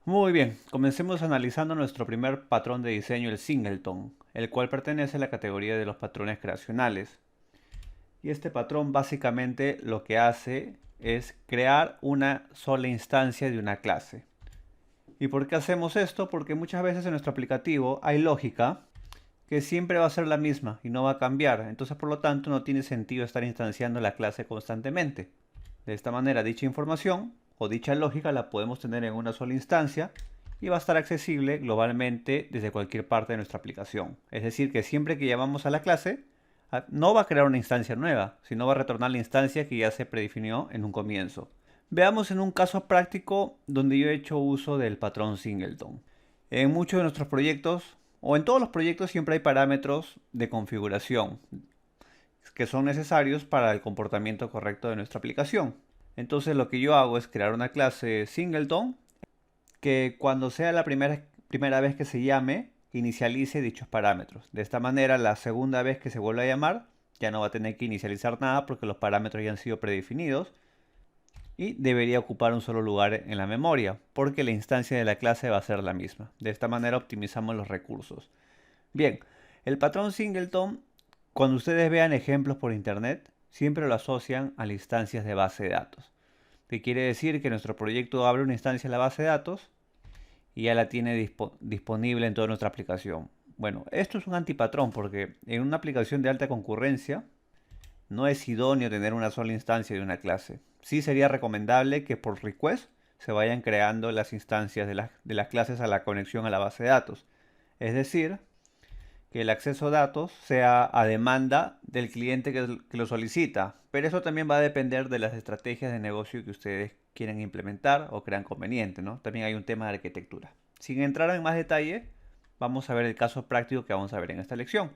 Muy bien, comencemos analizando nuestro primer patrón de diseño, el singleton, el cual pertenece a la categoría de los patrones creacionales. Y este patrón básicamente lo que hace es crear una sola instancia de una clase. ¿Y por qué hacemos esto? Porque muchas veces en nuestro aplicativo hay lógica que siempre va a ser la misma y no va a cambiar. Entonces, por lo tanto, no tiene sentido estar instanciando la clase constantemente. De esta manera, dicha información o dicha lógica la podemos tener en una sola instancia y va a estar accesible globalmente desde cualquier parte de nuestra aplicación. Es decir, que siempre que llamamos a la clase, no va a crear una instancia nueva, sino va a retornar la instancia que ya se predefinió en un comienzo. Veamos en un caso práctico donde yo he hecho uso del patrón singleton. En muchos de nuestros proyectos, o en todos los proyectos, siempre hay parámetros de configuración que son necesarios para el comportamiento correcto de nuestra aplicación. Entonces lo que yo hago es crear una clase singleton que cuando sea la primera vez que se llame, inicialice dichos parámetros. De esta manera, la segunda vez que se vuelva a llamar, ya no va a tener que inicializar nada porque los parámetros ya han sido predefinidos y debería ocupar un solo lugar en la memoria porque la instancia de la clase va a ser la misma. De esta manera optimizamos los recursos. Bien, el patrón singleton, cuando ustedes vean ejemplos por internet, siempre lo asocian a las instancias de base de datos. Que quiere decir que nuestro proyecto abre una instancia en la base de datos y ya la tiene disponible en toda nuestra aplicación. Bueno, esto es un antipatrón porque en una aplicación de alta concurrencia no es idóneo tener una sola instancia de una clase. Sí sería recomendable que por request se vayan creando las instancias de las clases a la conexión a la base de datos. Es decir, que el acceso a datos sea a demanda del cliente que lo solicita. Pero eso también va a depender de las estrategias de negocio que ustedes quieren implementar o crean conveniente, ¿no? También hay un tema de arquitectura. Sin entrar en más detalle, vamos a ver el caso práctico que vamos a ver en esta lección.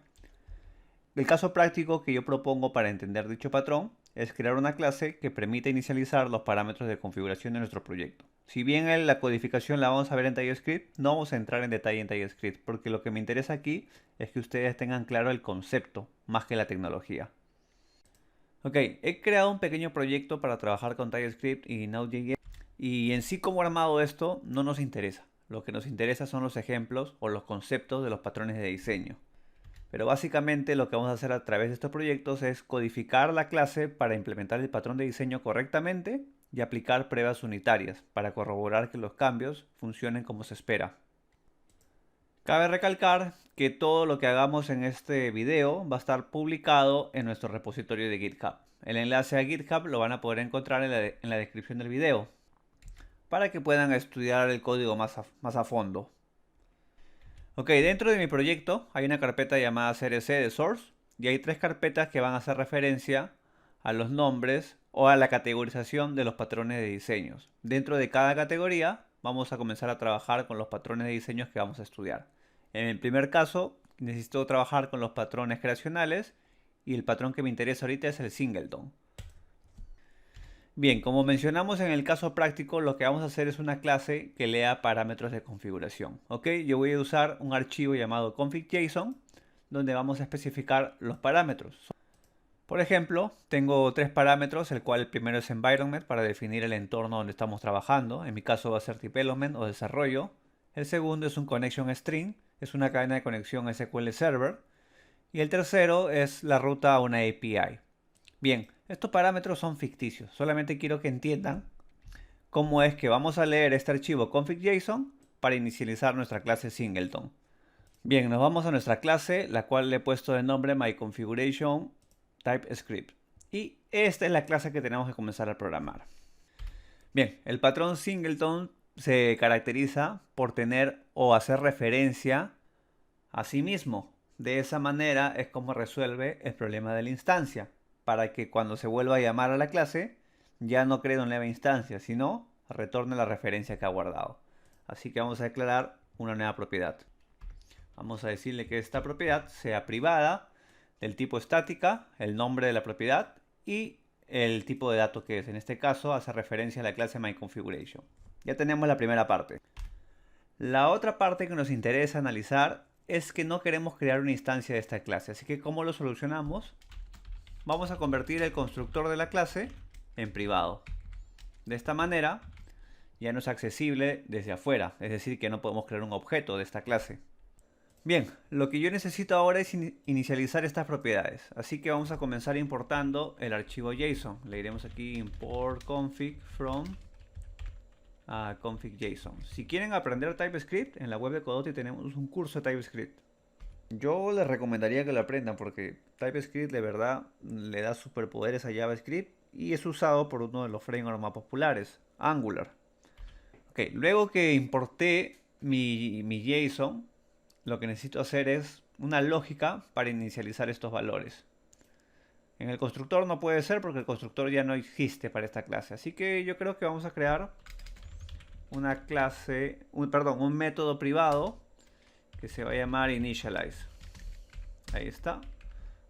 El caso práctico que yo propongo para entender dicho patrón es crear una clase que permita inicializar los parámetros de configuración de nuestro proyecto. Si bien la codificación la vamos a ver en TypeScript, no vamos a entrar en detalle en TypeScript, porque lo que me interesa aquí es que ustedes tengan claro el concepto más que la tecnología. Ok, he creado un pequeño proyecto para trabajar con TypeScript y Node.js y en sí cómo he armado esto no nos interesa. Lo que nos interesa son los ejemplos o los conceptos de los patrones de diseño. Pero básicamente lo que vamos a hacer a través de estos proyectos es codificar la clase para implementar el patrón de diseño correctamente y aplicar pruebas unitarias para corroborar que los cambios funcionen como se espera. Cabe recalcar que todo lo que hagamos en este video va a estar publicado en nuestro repositorio de GitHub. El enlace a GitHub lo van a poder encontrar en la descripción del video para que puedan estudiar el código más a fondo. Ok, dentro de mi proyecto hay una carpeta llamada CRC de Source y hay tres carpetas que van a hacer referencia a los nombres o a la categorización de los patrones de diseños. Dentro de cada categoría vamos a comenzar a trabajar con los patrones de diseños que vamos a estudiar. En el primer caso necesito trabajar con los patrones creacionales y el patrón que me interesa ahorita es el singleton. Bien, como mencionamos en el caso práctico, lo que vamos a hacer es una clase que lea parámetros de configuración. ¿Ok? Yo voy a usar un archivo llamado config.json donde vamos a especificar los parámetros. Por ejemplo, tengo tres parámetros, el cual el primero es environment para definir el entorno donde estamos trabajando. En mi caso va a ser development o desarrollo. El segundo es un connection string, es una cadena de conexión SQL Server. Y el tercero es la ruta a una API. Bien, estos parámetros son ficticios, solamente quiero que entiendan cómo es que vamos a leer este archivo config.json para inicializar nuestra clase singleton. Bien, nos vamos a nuestra clase, la cual le he puesto de nombre myConfiguration.TypeScript. Y esta es la clase que tenemos que comenzar a programar. Bien, el patrón singleton se caracteriza por tener o hacer referencia a sí mismo. De esa manera es como resuelve el problema de la instancia, para que cuando se vuelva a llamar a la clase ya no cree una nueva instancia, sino retorne la referencia que ha guardado. Así que vamos a declarar una nueva propiedad. Vamos a decirle que esta propiedad sea privada, del tipo estática, el nombre de la propiedad y el tipo de dato que es. En este caso hace referencia a la clase myConfiguration. Ya tenemos la primera parte. La otra parte que nos interesa analizar es que no queremos crear una instancia de esta clase. Así que ¿cómo lo solucionamos? Vamos a convertir el constructor de la clase en privado. De esta manera ya no es accesible desde afuera, es decir, que no podemos crear un objeto de esta clase. Bien, lo que yo necesito ahora es inicializar estas propiedades, así que vamos a comenzar importando el archivo JSON. Le diremos aquí import config from config JSON. Si quieren aprender TypeScript, en la web de Codoti tenemos un curso de TypeScript. Yo les recomendaría que lo aprendan porque TypeScript de verdad le da superpoderes a JavaScript y es usado por uno de los frameworks más populares, Angular. Ok, luego que importé mi JSON, lo que necesito hacer es una lógica para inicializar estos valores. En el constructor no puede ser porque el constructor ya no existe para esta clase. Así que yo creo que vamos a crear una clase, un método privado que se va a llamar initialize. Ahí está.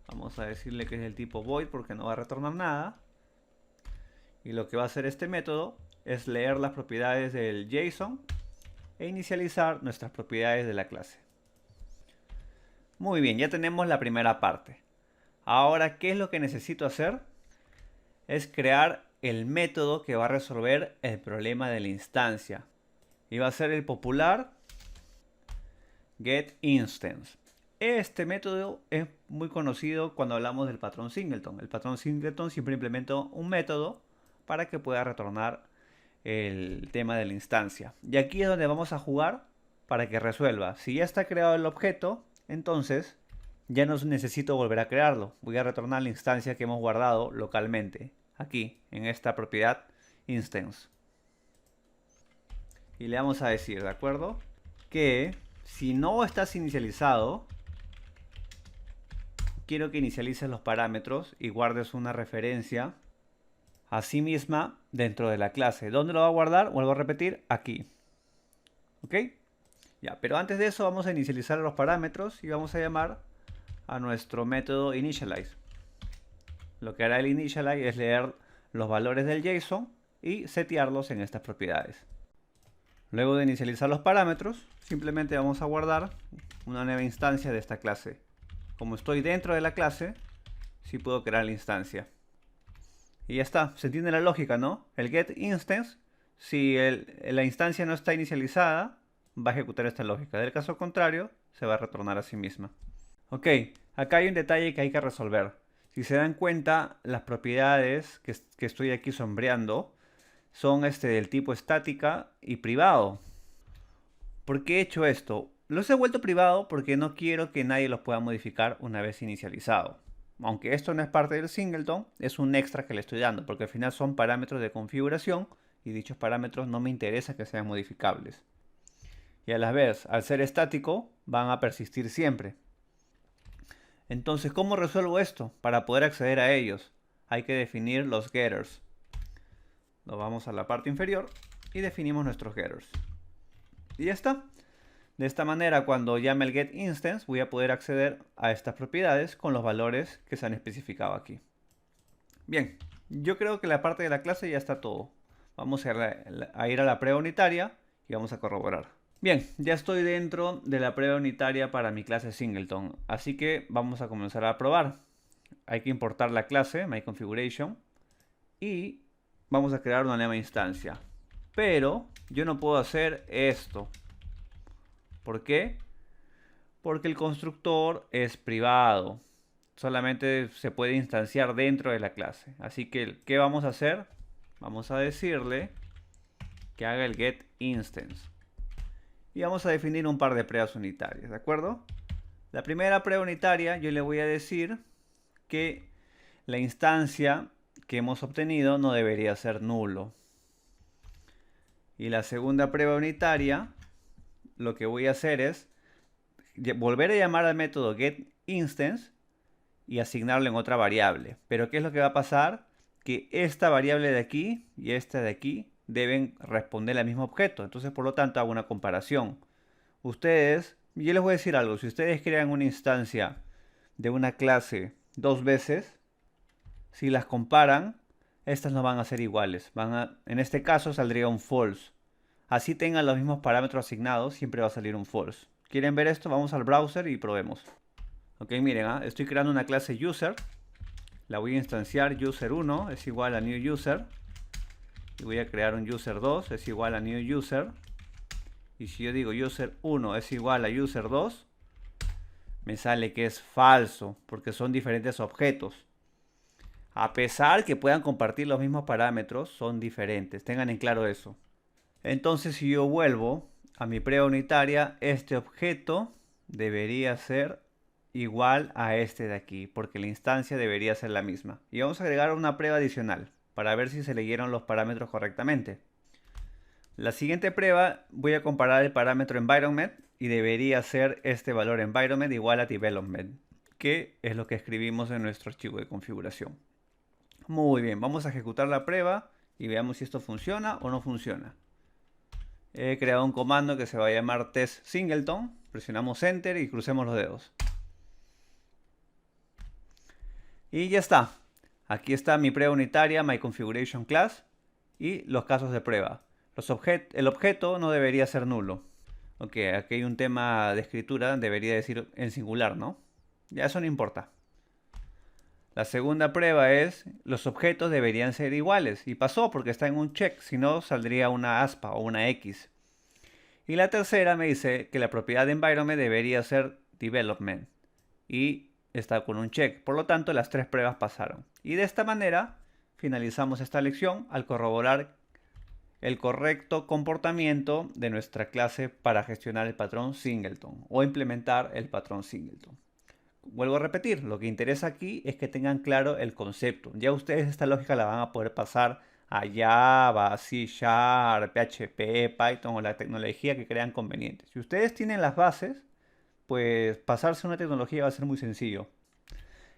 Vamos a decirle que es del tipo void porque no va a retornar nada. Y lo que va a hacer este método es leer las propiedades del JSON e inicializar nuestras propiedades de la clase. Muy bien, ya tenemos la primera parte. Ahora, ¿qué es lo que necesito hacer? Es crear el método que va a resolver el problema de la instancia. Y va a ser el popular getInstance. Este método es muy conocido cuando hablamos del patrón singleton. El patrón singleton siempre implementa un método para que pueda retornar el tema de la instancia. Y aquí es donde vamos a jugar para que resuelva. Si ya está creado el objeto, entonces ya no necesito volver a crearlo. Voy a retornar la instancia que hemos guardado localmente, aquí, en esta propiedad instance. Y le vamos a decir, ¿de acuerdo? Que si no estás inicializado, quiero que inicialices los parámetros y guardes una referencia a sí misma dentro de la clase. ¿Dónde lo va a guardar? Vuelvo a repetir, aquí. ¿Ok? Ya, pero antes de eso vamos a inicializar los parámetros y vamos a llamar a nuestro método initialize. Lo que hará el initialize es leer los valores del JSON y setearlos en estas propiedades. Luego de inicializar los parámetros, simplemente vamos a guardar una nueva instancia de esta clase. Como estoy dentro de la clase, sí puedo crear la instancia. Y ya está, se entiende la lógica, ¿no? El getInstance, si la instancia no está inicializada, va a ejecutar esta lógica. Del caso contrario, se va a retornar a sí misma. Ok, acá hay un detalle que hay que resolver. Si se dan cuenta, las propiedades que estoy aquí sombreando son del tipo estática y privado. ¿Por qué he hecho esto? Los he vuelto privado porque no quiero que nadie los pueda modificar una vez inicializado. Aunque esto no es parte del singleton, es un extra que le estoy dando, porque al final son parámetros de configuración y dichos parámetros no me interesa que sean modificables. Y a la vez, al ser estático, van a persistir siempre. Entonces, ¿cómo resuelvo esto? Para poder acceder a ellos, hay que definir los getters. Nos vamos a la parte inferior y definimos nuestros getters. Y ya está. De esta manera, cuando llame el getInstance, voy a poder acceder a estas propiedades con los valores que se han especificado aquí. Bien, yo creo que la parte de la clase ya está todo. Vamos a ir a la prueba unitaria y vamos a corroborar. Bien, ya estoy dentro de la prueba unitaria para mi clase singleton, así que vamos a comenzar a probar. Hay que importar la clase myConfiguration y vamos a crear una nueva instancia. Pero yo no puedo hacer esto. ¿Por qué? Porque el constructor es privado. Solamente se puede instanciar dentro de la clase. Así que, ¿qué vamos a hacer? Vamos a decirle que haga el getInstance. Y vamos a definir un par de pruebas unitarias, ¿de acuerdo? La primera prueba unitaria yo le voy a decir que la instancia que hemos obtenido no debería ser nulo. Y la segunda prueba unitaria, lo que voy a hacer es volver a llamar al método getInstance y asignarlo en otra variable. Pero ¿qué es lo que va a pasar? Que esta variable de aquí y esta de aquí deben responder al mismo objeto. Entonces, por lo tanto, hago una comparación. Ustedes, yo les voy a decir algo. Si ustedes crean una instancia de una clase dos veces, si las comparan, estas no van a ser iguales. En este caso saldría un false. Así tengan los mismos parámetros asignados, siempre va a salir un false. ¿Quieren ver esto? Vamos al browser y probemos. Ok, miren, estoy creando una clase user. La voy a instanciar user1 es igual a new user. y voy a crear un user 2 es igual a new user. Y si yo digo user 1 es igual a user 2, me sale que es falso, porque son diferentes objetos. A pesar que puedan compartir los mismos parámetros, son diferentes. Tengan en claro eso. Entonces, si yo vuelvo a mi prueba unitaria, este objeto debería ser igual a este de aquí, porque la instancia debería ser la misma. Y vamos a agregar una prueba adicional, para ver si se leyeron los parámetros correctamente. La siguiente prueba voy a comparar el parámetro environment y debería ser este valor environment igual a development, que es lo que escribimos en nuestro archivo de configuración. Muy bien, vamos a ejecutar la prueba y veamos si esto funciona o no funciona. He creado un comando que se va a llamar test singleton, presionamos enter y crucemos los dedos. Y ya está. Aquí está mi prueba unitaria, my configuration class y los casos de prueba. El objeto no debería ser nulo. Ok, aquí hay un tema de escritura, debería decir en singular, ¿no? Ya eso no importa. La segunda prueba es, los objetos deberían ser iguales. Y pasó porque está en un check, si no saldría una aspa o una X. Y la tercera me dice que la propiedad de environment debería ser development. Y está con un check. Por lo tanto, las tres pruebas pasaron. Y de esta manera finalizamos esta lección al corroborar el correcto comportamiento de nuestra clase para gestionar el patrón singleton o implementar el patrón singleton. Vuelvo a repetir, lo que interesa aquí es que tengan claro el concepto. Ya ustedes esta lógica la van a poder pasar a Java, C Sharp, PHP, Python o la tecnología que crean conveniente. Si ustedes tienen las bases, pues pasarse a una tecnología va a ser muy sencillo.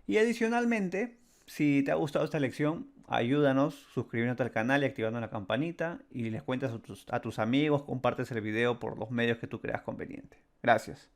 Y adicionalmente, si te ha gustado esta lección, ayúdanos suscribiéndote al canal y activando la campanita y les cuentas a tus amigos, compartes el video por los medios que tú creas conveniente. Gracias.